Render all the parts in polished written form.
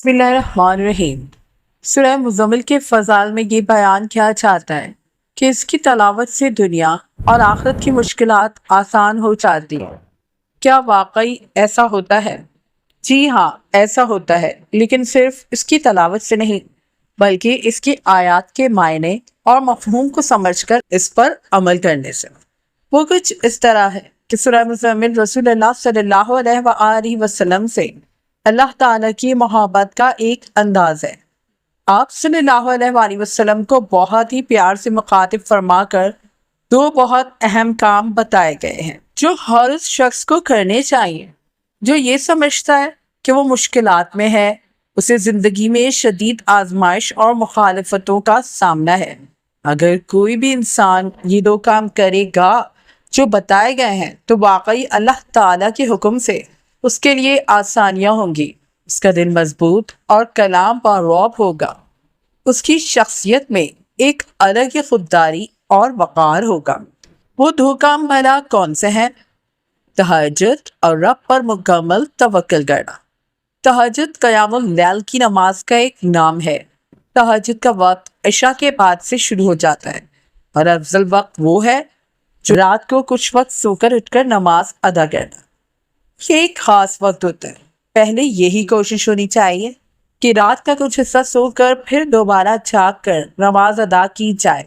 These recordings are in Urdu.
بسم اللہ الرحمن الرحیم۔ سورہ مزمل کے فضائل میں یہ بیان کیا چاہتا ہے کہ اس کی تلاوت سے دنیا اور آخرت کی مشکلات آسان ہو جاتی ہیں۔ کیا واقعی ایسا ہوتا ہے؟ جی ہاں، ایسا ہوتا ہے، لیکن صرف اس کی تلاوت سے نہیں بلکہ اس کی آیات کے معنی اور مفہوم کو سمجھ کر اس پر عمل کرنے سے۔ وہ کچھ اس طرح ہے کہ سورہ مزمل رسول اللہ صلی اللہ علیہ وآلہ وسلم سے اللہ تعالیٰ کی محبت کا ایک انداز ہے۔ آپ صلی اللہ علیہ وآلہ وسلم کو بہت ہی پیار سے مخاطب فرما کر دو بہت اہم کام بتائے گئے ہیں جو ہر اس شخص کو کرنے چاہیے جو یہ سمجھتا ہے کہ وہ مشکلات میں ہے، اسے زندگی میں شدید آزمائش اور مخالفتوں کا سامنا ہے۔ اگر کوئی بھی انسان یہ دو کام کرے گا جو بتائے گئے ہیں تو واقعی اللہ تعالیٰ کے حکم سے اس کے لیے آسانیاں ہوں گی، اس کا دل مضبوط اور کلام پر رعب ہوگا، اس کی شخصیت میں ایک الگ ہی خودداری اور وقار ہوگا۔ وہ دو کام بھلا کون سے ہیں؟ تہجد اور رب پر مکمل توکل کرنا۔ تہجد قیام اللیل کی نماز کا ایک نام ہے۔ تہجد کا وقت عشاء کے بعد سے شروع ہو جاتا ہے اور افضل وقت وہ ہے جو رات کو کچھ وقت سو کر اٹھ کر نماز ادا کرنا۔ یہ ایک خاص وقت ہوتا ہے۔ پہلے یہی کوشش ہونی چاہیے کہ رات کا کچھ حصہ سو کر پھر دوبارہ جاگ کر نماز ادا کی جائے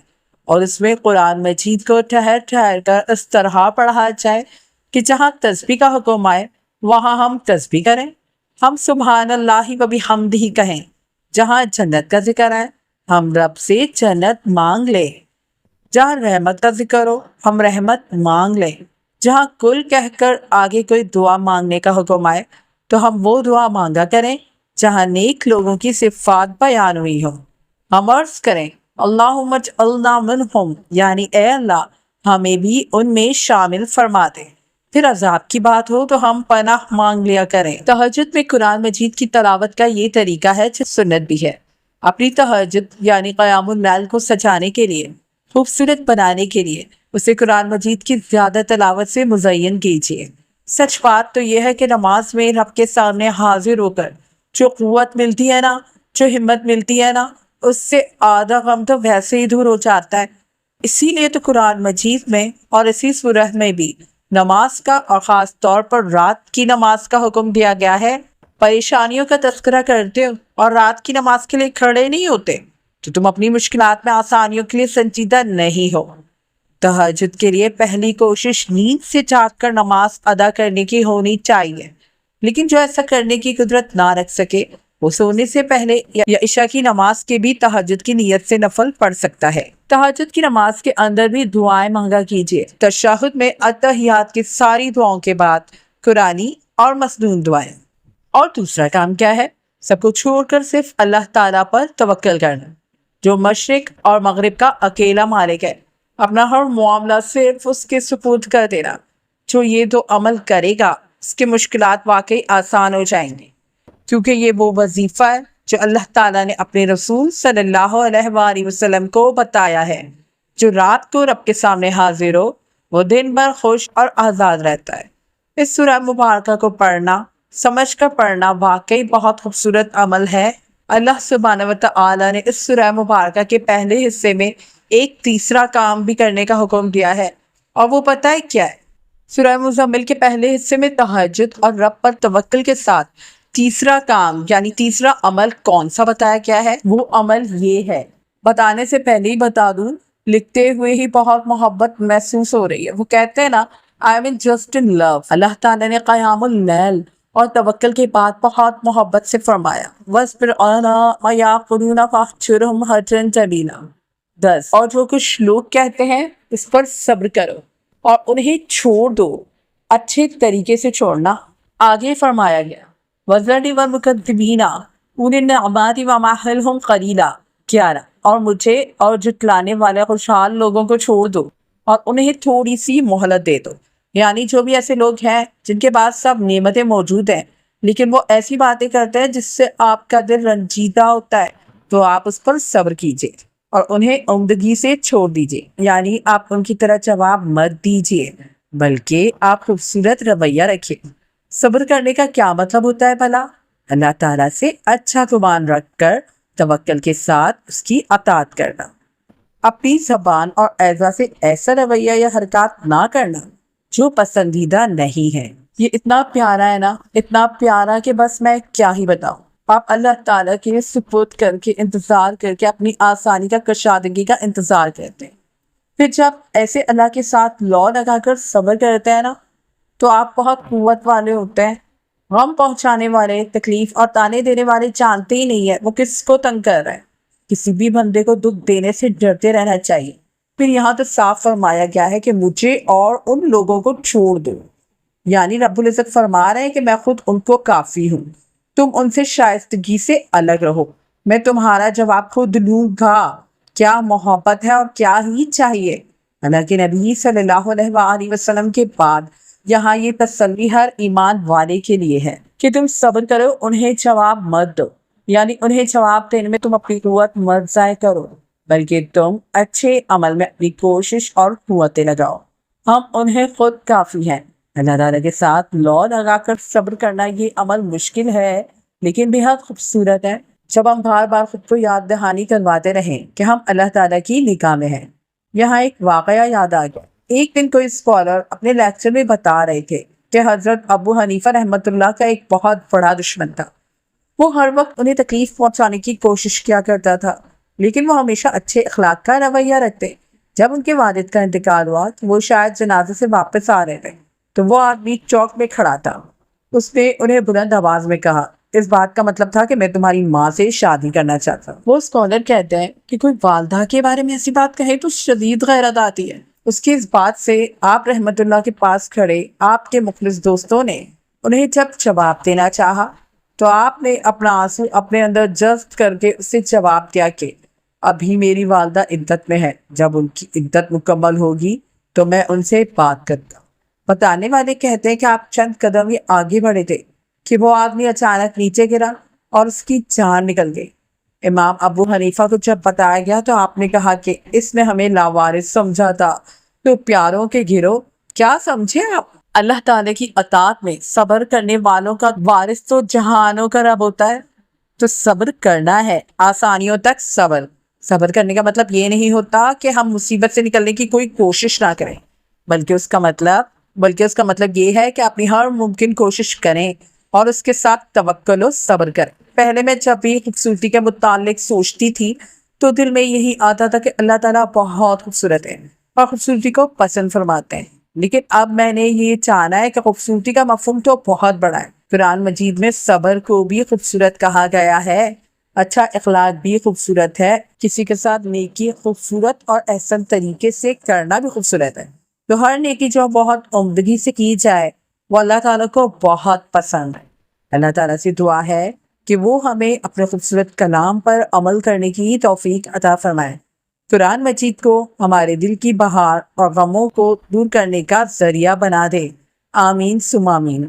اور اس میں قرآن مجید کو ٹھہر ٹھہر کر اس طرح پڑھا جائے کہ جہاں تسبیح کا حکم آئے وہاں ہم تسبیح کریں، ہم سبحان اللہ و بحمدہ کہیں، جہاں جنت کا ذکر ہے ہم رب سے جنت مانگ لیں، جہاں رحمت کا ذکر ہو ہم رحمت مانگ لیں، جہاں کل کہہ کر آگے کوئی دعا مانگنے کا حکم آئے تو ہم وہ دعا مانگا کریں جہاں نیک لوگوں کی صفات بیان ہوئی ہوں۔ ہم عرض کریں اللہم اجعلنا منہم، یعنی اے اللہ ہمیں بھی ان میں شامل فرما دے۔ پھر عذاب کی بات ہو تو ہم پناہ مانگ لیا کریں۔ تہجد میں قرآن مجید کی تلاوت کا یہ طریقہ ہے جو سنت بھی ہے۔ اپنی تہجد یعنی قیام اللیل کو سجانے کے لیے، خوبصورت بنانے کے لیے اسے قرآن مجید کی زیادہ تلاوت سے مزین کیجیے۔ سچ بات تو یہ ہے کہ نماز میں رب کے سامنے حاضر ہو کر جو قوت ملتی ہے نا، جو ہمت ملتی ہے نا، اس سے آدھا غم تو ویسے ہی دور ہو جاتا ہے۔ اسی لیے تو قرآن مجید میں اور اسی سورہ میں بھی نماز کا اور خاص طور پر رات کی نماز کا حکم دیا گیا ہے۔ پریشانیوں کا تذکرہ کرتے ہو اور رات کی نماز کے لیے کھڑے نہیں ہوتے تو تم اپنی مشکلات میں آسانیوں کے لیے سنجیدہ نہیں ہو۔ تہجد کے لیے پہلی کوشش نیند سے جاگ کر نماز ادا کرنے کی ہونی چاہیے، لیکن جو ایسا کرنے کی قدرت نہ رکھ سکے وہ سونے سے پہلے یا عشاء کی نماز کے بھی تہجد کی نیت سے نفل پڑھ سکتا ہے۔ تہجد کی نماز کے اندر بھی دعائیں مانگا کیجیے۔ تشہد میں اتحیات کی ساری دعاؤں کے بعد قرآنی اور مسنون دعائیں۔ اور دوسرا کام کیا ہے؟ سب کو چھوڑ کر صرف اللہ تعالیٰ پر توکل کرنا، جو مشرق اور مغرب کا اکیلا مالک ہے۔ اپنا ہر معاملہ صرف اس کے سپرد کر دینا۔ جو یہ دو عمل کرے گا اس کی مشکلات واقعی آسان ہو جائیں گی، کیونکہ یہ وہ وظیفہ ہے جو اللہ تعالیٰ نے اپنے رسول صلی اللہ علیہ وآلہ وسلم کو بتایا ہے۔ جو رات کو رب کے سامنے حاضر ہو وہ دن بھر خوش اور آزاد رہتا ہے۔ اس سورہ مبارکہ کو پڑھنا، سمجھ کر پڑھنا واقعی بہت خوبصورت عمل ہے۔ اللہ سبحانہ وتعالی نے اس سورہ مبارکہ کے پہلے حصے میں ایک تیسرا کام بھی کرنے کا حکم دیا ہے، اور وہ پتہ ہے کیا ہے؟ سورہ مزمل کے پہلے حصے میں تہجد اور رب پر توکل کے ساتھ تیسرا کام یعنی تیسرا عمل کون سا بتایا کیا ہے؟ وہ عمل یہ ہے، بتانے سے پہلے ہی بتا دوں، لکھتے ہوئے ہی بہت محبت محسوس ہو رہی ہے۔ وہ کہتے ہیں نا I am just in love۔ اللہ تعالیٰ نے قیام اللیل اور توکل کے بعد بہت محبت سے فرمایا وَاصْبِرْ عَلَىٰ مَا يَقُولُونَ وَاحْجُرْهُمْ حَجْرًا جَمِيلًا۔ 10 اور جو کچھ لوگ کہتے ہیں اس پر صبر کرو اور انہیں چھوڑ دو، اچھے طریقے سے چھوڑنا۔ آگے فرمایا گیا وَذَرْنِي وَالْمُكَذِّبِينَ أُولِي النَّعْمَةِ وَمَهِّلْهُمْ قَلِيلًا۔ 11 اور مجھے اور جھٹلانے والے خوشحال لوگوں کو چھوڑ دو اور انہیں تھوڑی سی مہلت دے دو۔ یعنی جو بھی ایسے لوگ ہیں جن کے پاس سب نعمتیں موجود ہیں لیکن وہ ایسی باتیں کرتے ہیں جس سے آپ کا دل رنجیدہ ہوتا ہے، تو آپ اس پر صبر کیجیے اور انہیں عمدگی سے چھوڑ دیجیے۔ یعنی آپ ان کی طرح جواب مت دیجیے بلکہ آپ خوبصورت رویہ رکھیے۔ صبر کرنے کا کیا مطلب ہوتا ہے بھلا؟ اللہ تعالیٰ سے اچھا گمان رکھ کر توکل کے ساتھ اس کی اطاعت کرنا، اپنی زبان اور اعضاء سے ایسا رویہ یا حرکات نہ کرنا جو پسندیدہ نہیں ہے۔ یہ اتنا پیارا ہے نا، اتنا پیارا کہ بس میں کیا ہی بتاؤں۔ آپ اللہ تعالیٰ کے سپرد کر کے انتظار کر کے اپنی آسانی کا کشادگی کا انتظار کرتے ہیں۔ پھر جب ایسے اللہ کے ساتھ لو لگا کر صبر کرتے ہیں نا، تو آپ بہت قوت والے ہوتے ہیں۔ غم پہنچانے والے، تکلیف اور تانے دینے والے جانتے ہی نہیں ہے وہ کس کو تنگ کر رہے ہیں۔ کسی بھی بندے کو دکھ دینے سے ڈرتے رہنا چاہیے۔ پھر یہاں تو صاف فرمایا گیا ہے کہ مجھے اور ان لوگوں کو چھوڑ دو، یعنی رب العزت فرما رہے ہیں کہ میں خود ان کو کافی ہوں، تم ان سے شائستگی سے الگ رہو، میں تمہارا جواب خود لوں گا۔ کیا محبت ہے اور کیا ہی چاہیے۔ اللہ کے نبی صلی اللہ علیہ وآلہ وسلم کے بعد یہاں یہ تسلی ہر ایمان والے کے لیے ہے کہ تم صبر کرو، انہیں جواب مت دو، یعنی انہیں جواب دینے میں تم اپنی قوت مت ضائع کرو، بلکہ تم اچھے عمل میں اپنی کوشش اور قوتیں لگاؤ۔ ہم انہیں خود کافی ہیں۔ اللہ تعالیٰ کے ساتھ لو لگا کر صبر کرنا یہ عمل مشکل ہے لیکن بے حد خوبصورت ہے، جب ہم بار بار خود کو یاد دہانی کرواتے رہیں کہ ہم اللہ تعالیٰ کی نگاہ میں ہیں۔ یہاں ایک واقعہ یاد آ گیا۔ ایک دن کوئی اسکالر اپنے لیکچر میں بتا رہے تھے کہ حضرت ابو حنیفہ رحمۃ اللہ کا ایک بہت بڑا دشمن تھا۔ وہ ہر وقت انہیں تکلیف پہنچانے کی کوشش کیا کرتا تھا، لیکن وہ ہمیشہ اچھے اخلاق کا رویہ رکھتے۔ جب ان کے والد کا انتقال ہوا تو وہ شاید جنازے سے واپس آ رہے تھے، تو وہ آدمی چوک میں کھڑا تھا۔ اس نے انہیں بلند آواز میں کہا، اس بات کا مطلب تھا کہ میں تمہاری ماں سے شادی کرنا چاہتا ہوں۔ وہ اسکالر کہتے ہیں کہ کوئی والدہ کے بارے میں ایسی بات کہے تو شدید غیرت آتی ہے۔ اس کی اس بات سے آپ رحمت اللہ کے پاس کھڑے آپ کے مخلص دوستوں نے انہیں جب جواب دینا چاہا تو آپ نے اپنا آنسو اپنے اندر جذب کر کے اسے جواب دیا کہ ابھی میری والدہ عدت میں ہے، جب ان کی عدت مکمل ہوگی تو میں ان سے بات کرتا ہوں۔ بتانے والے کہتے ہیں کہ آپ چند قدم یہ آگے بڑھے تھے کہ وہ آدمی اچانک نیچے گرا اور اس کی جان نکل گئی۔ امام ابو حنیفہ کو جب بتایا گیا تو آپ نے کہا کہ اس نے ہمیں لاوارث سمجھا تھا، تو پیاروں کے گھرو کیا سمجھے آپ؟ اللہ تعالیٰ کی اطاعت میں صبر کرنے والوں کا وارث تو جہانوں کا رب ہوتا ہے۔ تو صبر کرنا ہے، آسانیوں تک صبر۔ صبر کرنے کا مطلب یہ نہیں ہوتا کہ ہم مصیبت سے نکلنے کی کوئی کوشش نہ کریں، بلکہ اس کا مطلب یہ ہے کہ اپنی ہر ممکن کوشش کریں اور اس کے ساتھ توکل و صبر کریں۔ پہلے میں جب بھی خوبصورتی کے متعلق سوچتی تھی تو دل میں یہی آتا تھا کہ اللہ تعالیٰ بہت خوبصورت ہے اور خوبصورتی کو پسند فرماتے ہیں، لیکن اب میں نے یہ جانا ہے کہ خوبصورتی کا مفہوم تو بہت بڑا ہے۔ قرآن مجید میں صبر کو بھی خوبصورت کہا گیا ہے، اچھا اخلاق بھی خوبصورت ہے، کسی کے ساتھ نیکی خوبصورت اور احسن طریقے سے کرنا بھی خوبصورت ہے۔ تو ہر نیکی جو بہت عمدگی سے کی جائے وہ اللہ تعالیٰ کو بہت پسند ہے۔ اللہ تعالیٰ سے دعا ہے کہ وہ ہمیں اپنے خوبصورت کلام پر عمل کرنے کی توفیق عطا فرمائے، قرآن مجید کو ہمارے دل کی بہار اور غموں کو دور کرنے کا ذریعہ بنا دے۔ آمین ثم آمین۔